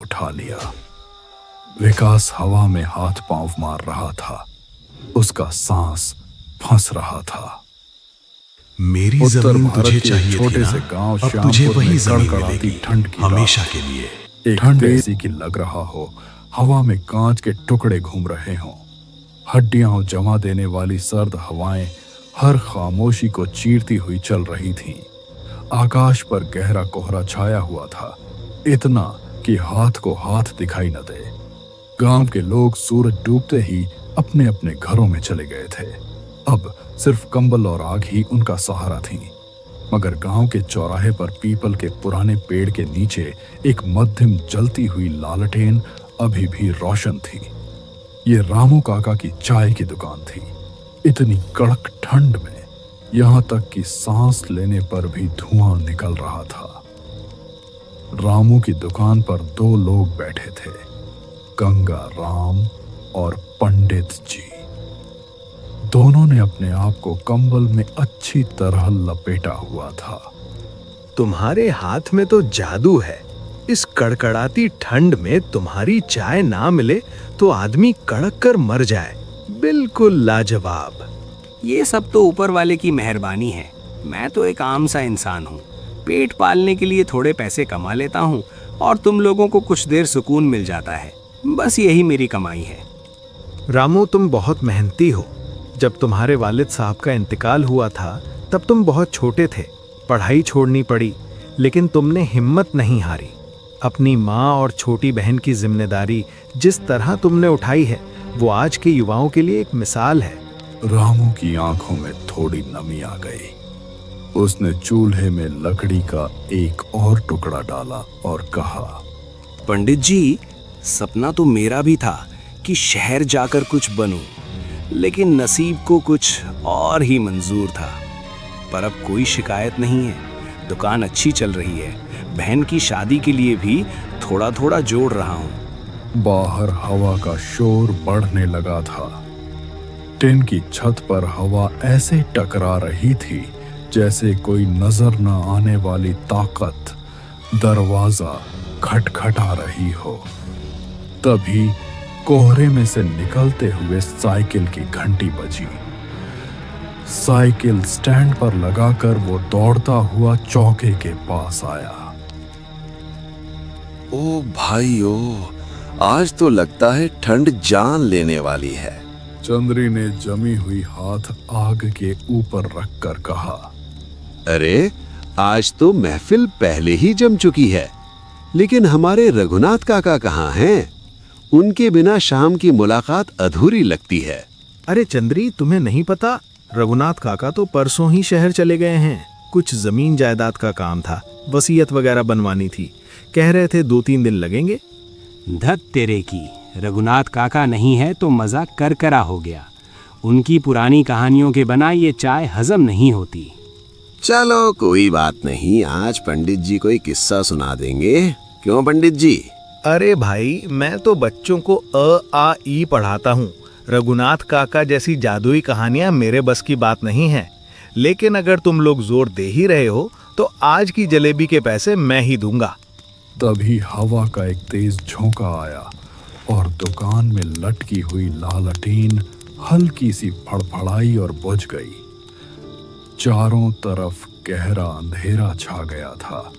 उठा लिया। विकास हवा में हाथ पांव मार रहा था, उसका सांस फंस रहा था। मेरी उत्तर जमीन भारत तुझे के चाहिए छोटे थी ना, से गांव अब तुझे श्यामपुर वही में जमीन कड़कड़ाती मिलेगी, ठंड की हमेशा रात। के लिए। एक ठंड ऐसी की लग रहा हो हवा में कांच के टुकड़े घूम रहे हों। हड्डियां जमा देने वाली सर्द हवाएं हर खामोशी को चीरती हुई चल रही थीं। आकाश पर गहरा कोहरा छाया हुआ था, इतना कि हाथ को हाथ दिखाई न दे। गांव के लोग सूरज डूबते ही अपने अपने घरों में चले गए थे। अब सिर्फ कंबल और आग ही उनका सहारा थी। मगर गांव के चौराहे पर पीपल के पुराने पेड़ के नीचे एक मध्यम जलती हुई लालटेन अभी भी रोशन थी। ये रामू काका की चाय की दुकान थी। इतनी कड़क ठंड में यहां तक कि सांस लेने पर भी धुआं निकल रहा था। रामू की दुकान पर दो लोग बैठे थे, गंगा राम और पंडित जी। दोनों ने अपने आप को कंबल में अच्छी तरह लपेटा हुआ था। तुम्हारे हाथ में तो जादू है। इस कड़कड़ाती ठंड में तुम्हारी चाय ना मिले तो आदमी कड़क कर मर जाए। बिल्कुल लाजवाब। ये सब तो ऊपर वाले की मेहरबानी है। मैं तो एक आम सा इंसान हूँ। पेट पालने के लिए थोड़े पैसे कमा लेता हूँ और तुम लोगों को कुछ देर सुकून मिल जाता है। बस यही मेरी कमाई है। रामू, तुम बहुत मेहनती हो। जब तुम्हारे वालिद साहब का इंतकाल हुआ था तब तुम बहुत छोटे थे, पढ़ाई छोड़नी पड़ी, लेकिन तुमने हिम्मत नहीं हारी। अपनी माँ और छोटी बहन की जिम्मेदारी जिस तरह तुमने उठाई है वो आज के युवाओं के लिए एक मिसाल है। रामू की आंखों में थोड़ी नमी आ गई। उसने चूल्हे में लकड़ी का एक और टुकड़ा डाला और कहा, पंडित जी, सपना तो मेरा भी था कि शहर जाकर कुछ बनूं, लेकिन नसीब को कुछ और ही मंजूर था। पर अब कोई शिकायत नहीं है। दुकान अच्छी चल रही है। बहन की शादी के लिए भी थोड़ा थोड़ा जोड़ रहा हूँ। बाहर हवा का शोर बढ़ने लगा था। टिन की छत पर हवा ऐसे टकरा रही थी जैसे कोई नजर न आने वाली ताकत दरवाजा खटखटा रही हो। तभी कोहरे में से निकलते हुए साइकिल की घंटी बजी। साइकिल स्टैंड पर लगाकर वो दौड़ता हुआ चौके के पास आया। ओ भाई ओ, आज तो लगता है ठंड जान लेने वाली है। चंद्री ने जमी हुई हाथ आग के ऊपर रखकर कहा, अरे आज तो महफिल पहले ही जम चुकी है, लेकिन हमारे रघुनाथ काका कहाँ हैं? उनके बिना शाम की मुलाकात अधूरी लगती है। अरे चंद्री, तुम्हें नहीं पता? रघुनाथ काका तो परसों ही शहर चले गए हैं। कुछ जमीन जायदाद का काम था, वसीयत वगैरह बनवानी थी। कह रहे थे 2-3 दिन लगेंगे। धत तेरे की, रघुनाथ काका नहीं है तो मजा करकरा हो गया। उनकी पुरानी कहानियों के बना ये चाय हजम नहीं होती। चलो कोई बात नहीं, आज पंडित जी कोई किस्सा सुना देंगे। क्यों पंडित जी? अरे भाई, मैं तो बच्चों को अ आ ई पढ़ाता हूँ। रघुनाथ काका जैसी जादुई कहानियां मेरे बस की बात नहीं है। लेकिन अगर तुम लोग जोर दे ही रहे हो तो आज की जलेबी के पैसे मैं ही दूंगा। तभी हवा का एक तेज झोंका आया और दुकान में लटकी हुई लालटेन हल्की सी फड़फड़ाई और बुझ गई। चारों तरफ गहरा अंधेरा छा गया था।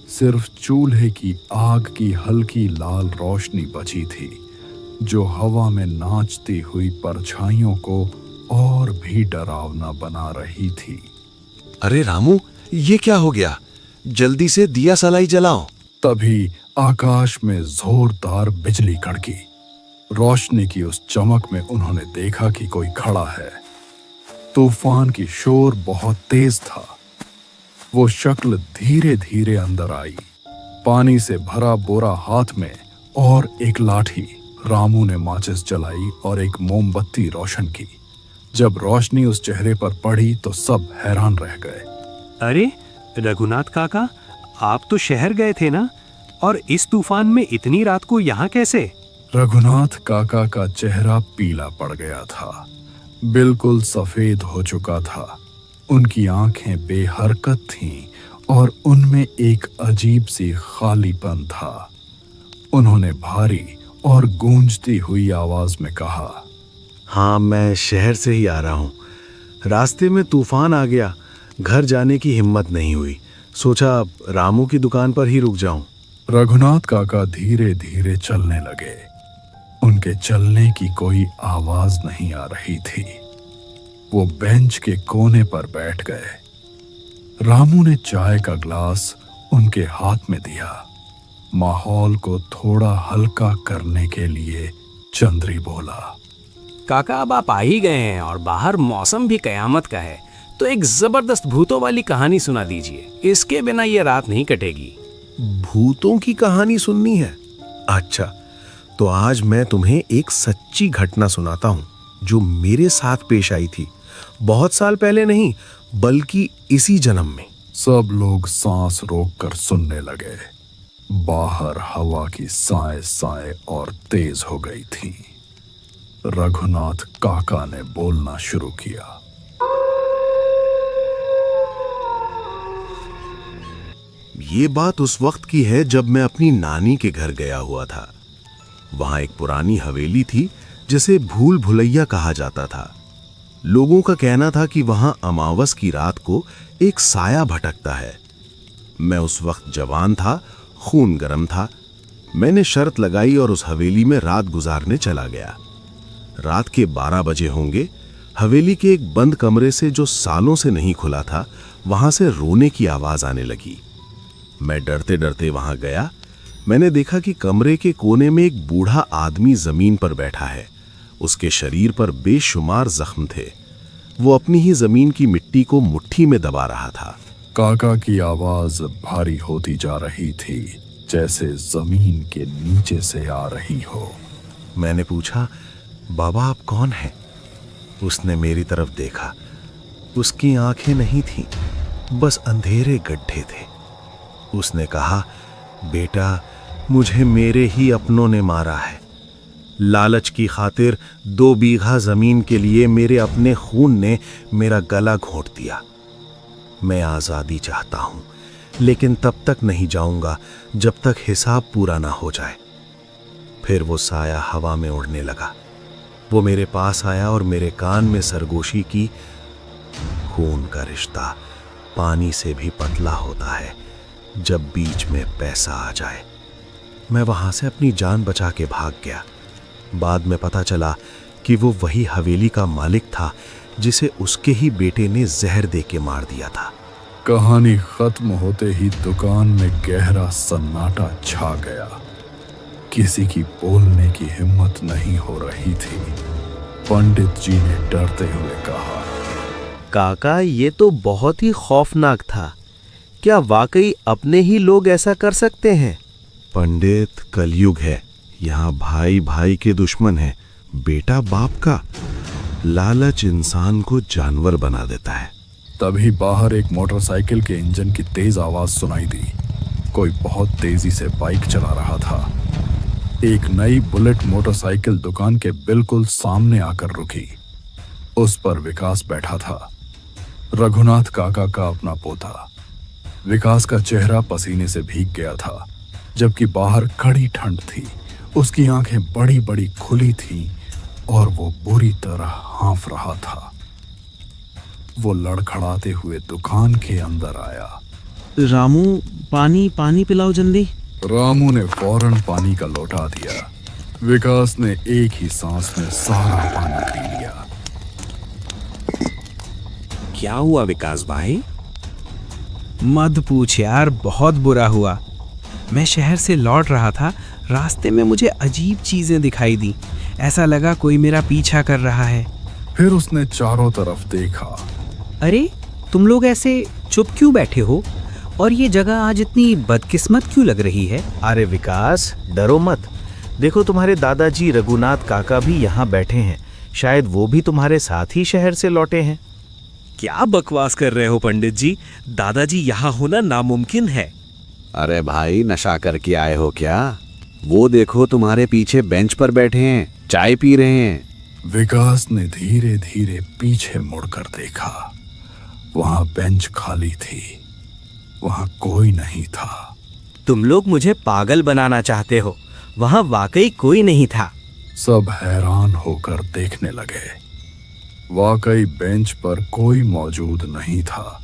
सिर्फ चूल्हे की आग की हल्की लाल रोशनी बची थी, जो हवा में नाचती हुई परछाइयों को और भी डरावना बना रही थी। अरे रामू, ये क्या हो गया? जल्दी से दिया सलाई जलाओ। तभी आकाश में जोरदार बिजली कड़की। रोशनी की उस चमक में उन्होंने देखा कि कोई खड़ा है। तूफान की शोर बहुत तेज था। वो शक्ल धीरे धीरे अंदर आई, पानी से भरा बोरा हाथ में और एक लाठी। रामू ने माचिस जलाई और एक मोमबत्ती रोशन की। जब रोशनी उस चेहरे पर पड़ी तो सब हैरान रह गए। अरे रघुनाथ काका, आप तो शहर गए थे ना, और इस तूफान में इतनी रात को यहाँ कैसे? रघुनाथ काका का चेहरा पीला पड़ गया था, बिल्कुल सफेद हो चुका था। उनकी आंखें बेहरकत थीं और उनमें एक अजीब सी खालीपन था। उन्होंने भारी और गूंजती हुई आवाज में कहा, हाँ, मैं शहर से ही आ रहा हूँ। रास्ते में तूफान आ गया, घर जाने की हिम्मत नहीं हुई। सोचा रामू की दुकान पर ही रुक जाऊं। रघुनाथ काका धीरे धीरे चलने लगे। उनके चलने की कोई आवाज नहीं आ रही थी। वो बेंच के कोने पर बैठ गए। रामू ने चाय का ग्लास उनके हाथ में दिया। माहौल को थोड़ा हल्का करने के लिए चंद्री बोला, काका अब आप आ ही गए हैं और बाहर मौसम भी कयामत का है, तो एक जबरदस्त भूतों वाली कहानी सुना दीजिए। इसके बिना ये रात नहीं कटेगी। भूतों की कहानी सुननी है? अच्छा, तो आज मैं तुम्हें एक सच्ची घटना सुनाता हूं जो मेरे साथ पेश आई थी। बहुत साल पहले नहीं, बल्कि इसी जन्म में। सब लोग सांस रोककर सुनने लगे। बाहर हवा की साए साए और तेज हो गई थी। रघुनाथ काका ने बोलना शुरू किया, ये बात उस वक्त की है जब मैं अपनी नानी के घर गया हुआ था। वहां एक पुरानी हवेली थी जिसे भूल भुलैया कहा जाता था। लोगों का कहना था कि वहां अमावस की रात को एक साया भटकता है। मैं उस वक्त जवान था, खून गर्म था। मैंने शर्त लगाई और उस हवेली में रात गुजारने चला गया। रात के 12 बजे होंगे। हवेली के एक बंद कमरे से, जो सालों से नहीं खुला था, वहां से रोने की आवाज आने लगी। मैं डरते डरते वहां गया। मैंने देखा कि कमरे के कोने में एक बूढ़ा आदमी जमीन पर बैठा है। उसके शरीर पर बेशुमार जख्म थे। वो अपनी ही जमीन की मिट्टी को मुट्ठी में दबा रहा था। काका की आवाज भारी होती जा रही थी, जैसे जमीन के नीचे से आ रही हो। मैंने पूछा, बाबा आप कौन हैं? उसने मेरी तरफ देखा। उसकी आंखें नहीं थीं, बस अंधेरे गड्ढे थे। उसने कहा, बेटा, मुझे मेरे ही अपनों ने मारा है। लालच की खातिर 2 बीघा जमीन के लिए मेरे अपने खून ने मेरा गला घोंट दिया। मैं आजादी चाहता हूं, लेकिन तब तक नहीं जाऊंगा जब तक हिसाब पूरा ना हो जाए। फिर वो साया हवा में उड़ने लगा। वो मेरे पास आया और मेरे कान में सरगोशी की, खून का रिश्ता पानी से भी पतला होता है जब बीच में पैसा आ जाए। मैं वहां से अपनी जान बचा के भाग गया। बाद में पता चला कि वो वही हवेली का मालिक था जिसे उसके ही बेटे ने जहर दे के मार दिया था। कहानी खत्म होते ही दुकान में गहरा सन्नाटा छा गया। किसी की बोलने की हिम्मत नहीं हो रही थी। पंडित जी ने डरते हुए कहा, काका, ये तो बहुत ही खौफनाक था। क्या वाकई अपने ही लोग ऐसा कर सकते हैं? पंडित, कलयुग है। यहाँ भाई भाई के दुश्मन है, बेटा बाप का। लालच इंसान को जानवर बना देता है। तभी बाहर एक मोटरसाइकिल के इंजन की तेज आवाज सुनाई दी। कोई बहुत तेजी से बाइक चला रहा था। एक नई बुलेट मोटरसाइकिल दुकान के बिल्कुल सामने आकर रुकी। उस पर विकास बैठा था, रघुनाथ काका का अपना पोता। विकास का चेहरा पसीने से भीग गया था, जबकि बाहर कड़ी ठंड थी। उसकी आंखें बड़ी बड़ी खुली थीं और वो बुरी तरह हाँफ रहा था। वो लड़खड़ाते हुए दुकान के अंदर आया। रामू, पानी पिलाओ जल्दी। रामू ने फौरन पानी का लोटा दिया। विकास ने एक ही सांस में सारा पानी पी लिया। क्या हुआ विकास भाई? मत पूछ यार, बहुत बुरा हुआ। मैं शहर से लौट रहा था, रास्ते में मुझे अजीब चीजें दिखाई दी। ऐसा लगा कोई मेरा पीछा कर रहा है। फिर उसने चारों तरफ देखा। अरे, तुम लोग ऐसे चुप क्यों बैठे हो? और ये जगह आज इतनी बदकिस्मत क्यों लग रही है? अरे विकास, डरो मत। देखो, तुम्हारे दादाजी रघुनाथ काका भी यहाँ बैठे हैं। शायद वो भी तुम्हारे साथ ही शहर से लौटे हैं। क्या बकवास कर रहे हो पंडित जी? दादाजी यहाँ होना नामुमकिन है। अरे भाई, नशा करके आए हो क्या? वो देखो, तुम्हारे पीछे बेंच पर बैठे हैं, चाय पी रहे हैं। विकास ने धीरे धीरे पीछे मुड़कर देखा। वहां बेंच खाली थी, वहां कोई नहीं था। तुम लोग मुझे पागल बनाना चाहते हो। वहां वाकई कोई नहीं था। सब हैरान होकर देखने लगे। वाकई बेंच पर कोई मौजूद नहीं था,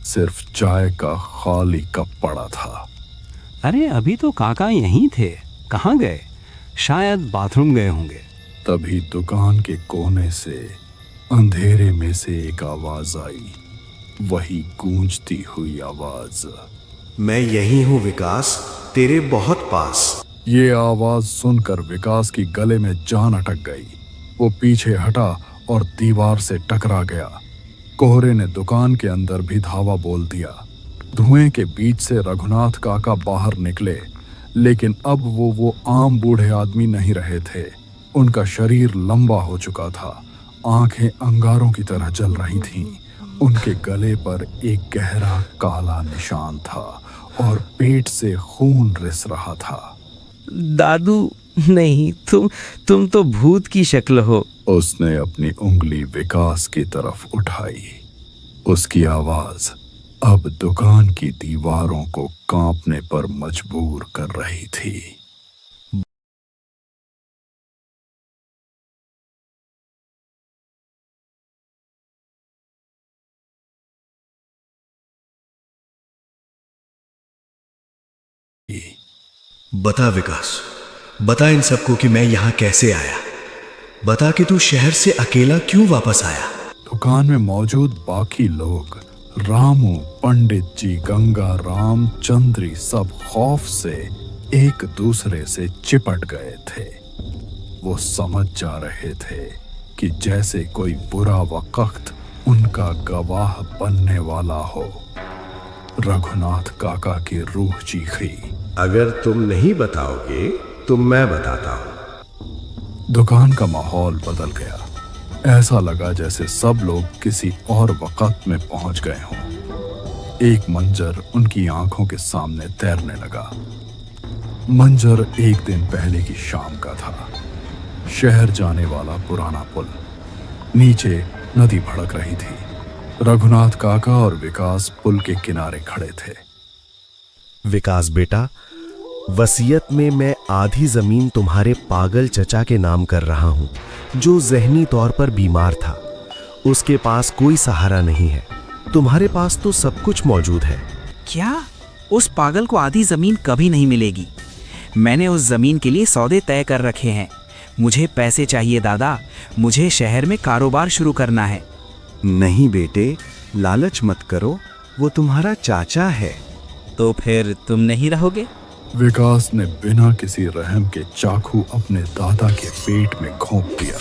सिर्फ चाय का खाली कप पड़ा था। अरे अभी तो काका यहीं थे, कहाँ गए? शायद बाथरूम गए होंगे। तभी दुकान के कोने से अंधेरे में से एक आवाज आई, वही गूंजती हुई आवाज, मैं यही हूं विकास, तेरे बहुत पास। ये आवाज सुनकर विकास की गले में जान अटक गई। वो पीछे हटा और दीवार से टकरा गया। कोहरे ने दुकान के अंदर भी धावा बोल दिया। धुएं के बीच से रघुनाथ काका बाहर निकले, लेकिन अब वो आम बूढ़े आदमी नहीं रहे थे। उनका शरीर लंबा हो चुका था, आंखें अंगारों की तरह जल रही थीं। उनके गले पर एक गहरा काला निशान था और पेट से खून रिस रहा था। दादू नहीं, तुम तो भूत की शक्ल हो। उसने अपनी उंगली विकास की तरफ उठाई। उसकी आवाज अब दुकान की दीवारों को कांपने पर मजबूर कर रही थी। बता विकास, बता इन सबको कि मैं यहाँ कैसे आया। बता कि तू शहर से अकेला क्यों वापस आया। दुकान में मौजूद बाकी लोग, रामू, पंडित जी, गंगा, राम, चंद्री, सब खौफ से एक दूसरे से चिपट गए थे। वो समझ जा रहे थे कि जैसे कोई बुरा वक्त उनका गवाह बनने वाला हो। रघुनाथ काका की रूह चीखी, अगर तुम नहीं बताओगे तो मैं बताता हूं। दुकान का माहौल बदल गया। ऐसा लगा जैसे सब लोग किसी और वक्त में पहुंच गए हों। एक मंजर उनकी आंखों के सामने तैरने लगा। मंजर एक दिन पहले की शाम का था। शहर जाने वाला पुराना पुल, नीचे नदी भड़क रही थी। रघुनाथ काका और विकास पुल के किनारे खड़े थे। विकास बेटा, वसीयत में मैं आधी जमीन तुम्हारे पागल चचा के नाम कर रहा हूं, जो जहनी तौर पर बीमार था। उसके पास कोई सहारा नहीं है। तुम्हारे पास तो सब कुछ मौजूद है। क्या? उस पागल को आधी जमीन कभी नहीं मिलेगी। मैंने उस जमीन के लिए सौदे तय कर रखे हैं। मुझे पैसे चाहिए दादा, मुझे शहर में कारोबार शुरू करना है। नहीं बेटे, लालच मत करो, वो तुम्हारा चाचा है। तो फिर तुम नहीं रहोगे? विकास ने बिना किसी रहम के चाकू अपने दादा के पेट में घोंप दिया।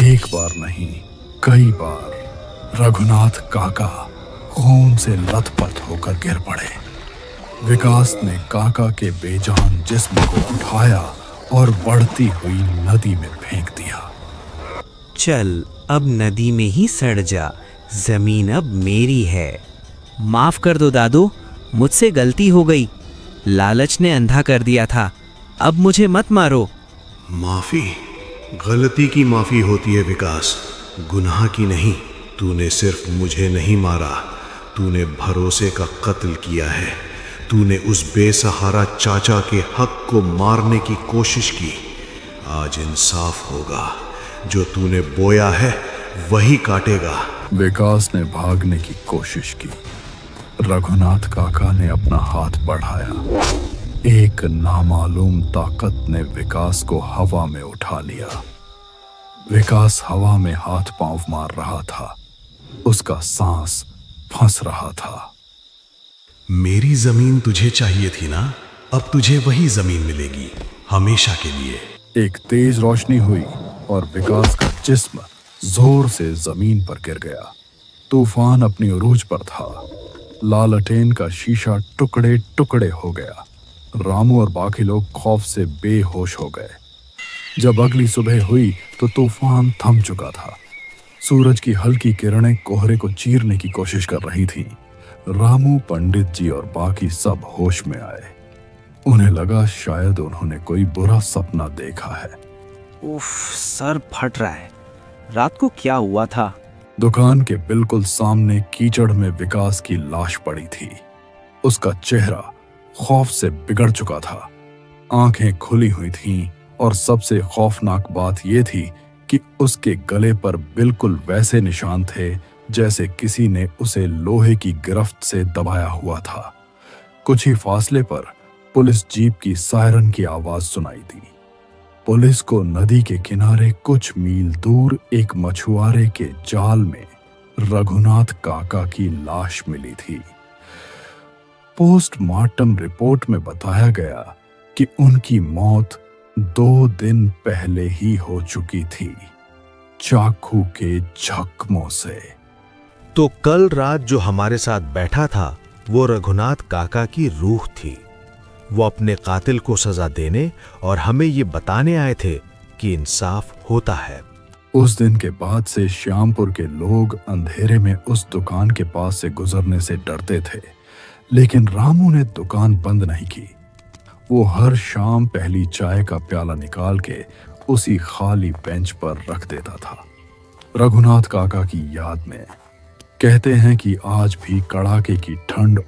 एक बार नहीं, कई बार रघुनाथ काका खून से लथपथ होकर गिर पड़े। विकास ने काका के बेजान जिस्म को उठाया और बढ़ती हुई नदी में फेंक दिया। चल, अब नदी में ही सड़ जा, जमीन अब मेरी है। माफ कर दो दादू, मुझसे गलती हो गई। लालच ने अंधा कर दिया था, अब मुझे मत मारो। माफी? गलती की माफी होती है विकास, गुनाह की नहीं। तूने सिर्फ मुझे नहीं मारा, तूने भरोसे का कत्ल किया है। तूने उस बेसहारा चाचा के हक को मारने की कोशिश की। आज इंसाफ होगा। जो तूने बोया है वही काटेगा। विकास ने भागने की कोशिश की। रघुनाथ काका ने अपना हाथ बढ़ाया। एक नामालूम ताकत ने विकास को हवा में उठा लिया। विकास हवा में हाथ पांव मार रहा था। उसका सांस फंस रहा था। मेरी जमीन तुझे चाहिए थी ना, अब तुझे वही जमीन मिलेगी, हमेशा के लिए। एक तेज रोशनी हुई और विकास का जिस्म जोर से जमीन पर गिर गया। तूफान अपनी उरूज पर था। लालटेन का शीशा टुकड़े टुकड़े हो गया। रामू और बाकी लोग खौफ से बेहोश हो गए। जब अगली सुबह हुई तो तूफान थम चुका था। सूरज की हल्की किरणें कोहरे को चीरने की कोशिश कर रही थीं। रामू, पंडित जी और बाकी सब होश में आए। उन्हें लगा शायद उन्होंने कोई बुरा सपना देखा है। उफ, सर फट रहा है। रात को क्या हुआ था? दुकान के बिल्कुल सामने कीचड़ में विकास की लाश पड़ी थी। उसका चेहरा खौफ से बिगड़ चुका था। आंखें खुली हुई थीं और सबसे खौफनाक बात यह थी कि उसके गले पर बिल्कुल वैसे निशान थे जैसे किसी ने उसे लोहे की गिरफ्त से दबाया हुआ था। कुछ ही फासले पर पुलिस जीप की सायरन की आवाज सुनाई दी। पुलिस को नदी के किनारे कुछ मील दूर एक मछुआरे के जाल में रघुनाथ काका की लाश मिली थी। पोस्टमार्टम रिपोर्ट में बताया गया कि उनकी मौत 2 दिन पहले ही हो चुकी थी, चाकू के जख्मों से। तो कल रात जो हमारे साथ बैठा था वो रघुनाथ काका की रूह थी। वो अपने कातिल को सजा देने और हमें ये बताने आए थे कि इंसाफ होता है। उस दिन के बाद से श्यामपुर के लोग अंधेरे में उस दुकान के पास से गुजरने से डरते थे, लेकिन रामू ने दुकान बंद नहीं की। वो हर शाम पहली चाय का प्याला निकाल के उसी खाली बेंच पर रख देता था, रघुनाथ काका की याद में। कहते हैं कि आज भी कड़ाके की ठंड